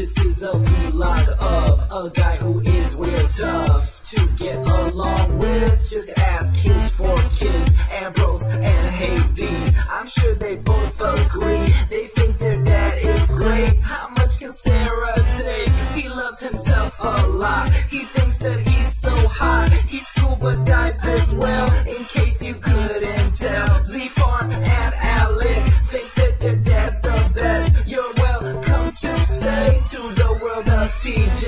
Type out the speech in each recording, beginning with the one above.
This is a vlog of a guy who is real tough to get along with. Just ask his 4 kids, Ambrose and Hades. I'm sure they both agree. They think their dad is great. How much can Sarah take? He loves himself a lot. He thinks that he's so hot. He scuba dives as well, in case you couldn't tell. Z-Farm and Alec think that their dad's the best. You're welcome to stay to the world of TJ.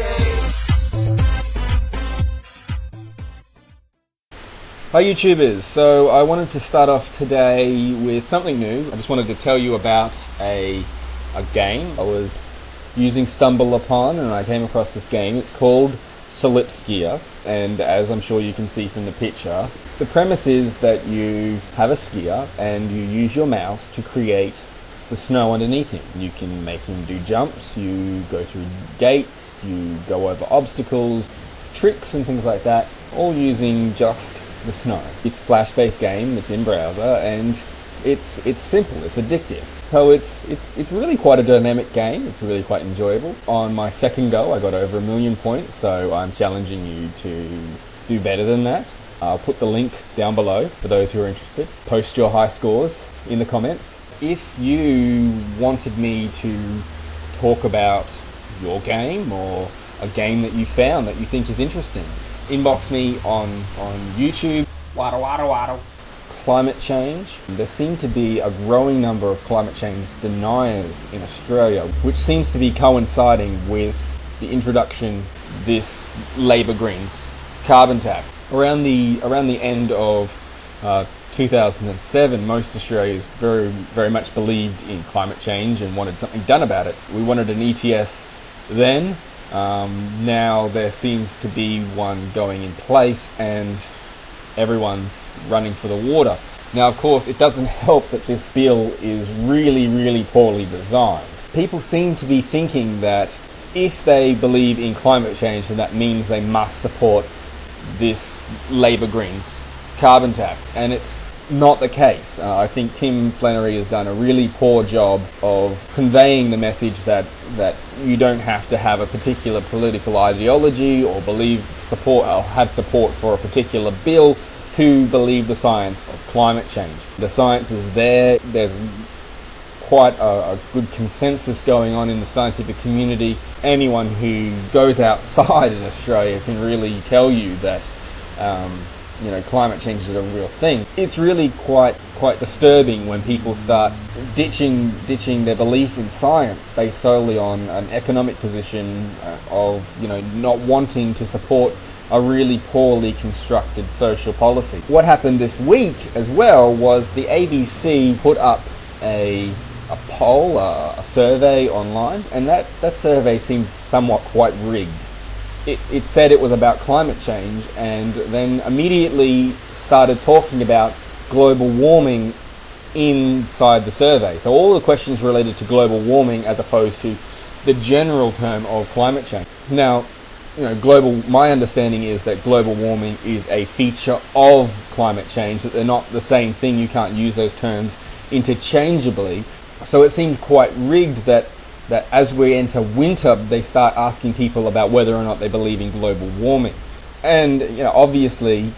Hi YouTubers, so I wanted to start off today with something new. I just wanted to tell you about a game I was using Stumble upon, and I came across this game. It's called Solipskier, and as I'm sure you can see from the picture, the premise is that you have a skier and you use your mouse to create the snow underneath him. You can make him do jumps, you go through gates, you go over obstacles, tricks and things like that, all using just the snow. It's a flash-based game, it's in browser, and it's simple, it's addictive. So it's really quite a dynamic game. It's really quite enjoyable. On my second go, I got over 1 million points, so I'm challenging you to do better than that. I'll put the link down below for those who are interested. Post your high scores in the comments. If you wanted me to talk about your game or a game that you found that you think is interesting, inbox me on YouTube. Waddle. Climate change. There seem to be a growing number of climate change deniers in Australia, which seems to be coinciding with the introduction of this Labor Greens carbon tax. Around the end of 2007, most Australians very much believed in climate change and wanted something done about it. We wanted an ETS then. Now there seems to be one going in place, and everyone's running for the water. Now, of course, it doesn't help that this bill is really poorly designed. People seem to be thinking that if they believe in climate change, then that means they must support this Labor Greens carbon tax, and it's not the case. I think Tim Flannery has done a really poor job of conveying the message that you don't have to have a particular political ideology or have support for a particular bill to believe the science of climate change. The science is there. There's quite a good consensus going on in the scientific community. Anyone who goes outside in Australia can really tell you that climate change is a real thing. It's really quite disturbing when people start ditching their belief in science based solely on an economic position of not wanting to support a really poorly constructed social policy. What happened this week as well was the ABC put up a poll, a survey online, and that survey seemed somewhat quite rigged. It said it was about climate change, and then immediately started talking about global warming inside the survey. So all the questions related to global warming as opposed to the general term of climate change. Now, my understanding is that global warming is a feature of climate change, that they're not the same thing. You can't use those terms interchangeably. So it seemed quite rigged that as we enter winter, they start asking people about whether or not they believe in global warming. And obviously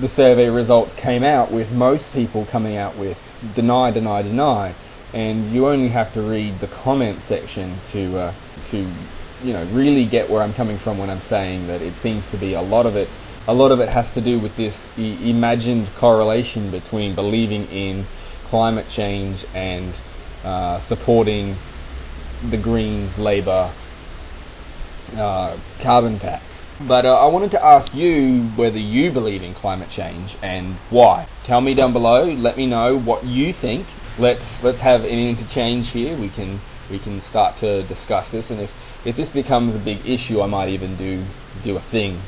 the survey results came out with most people coming out with deny, and you only have to read the comment section to really get where I'm coming from when I'm saying that it seems to be a lot of it has to do with this imagined correlation between believing in climate change and supporting the Greens Labor carbon tax. But I wanted to ask you whether you believe in climate change and why. Tell me down below. Let me know what you think. Let's have an interchange here. We can start to discuss this, and if this becomes a big issue, I might even do a thing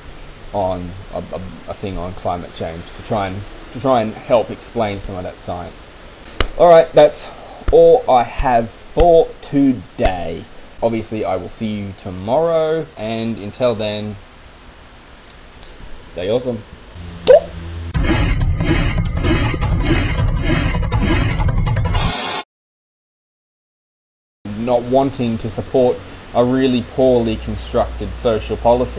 on a thing on climate change to try and help explain some of that science. All right, that's all I have for today. Obviously, I will see you tomorrow, and until then, stay awesome. Not wanting to support a really poorly constructed social policy.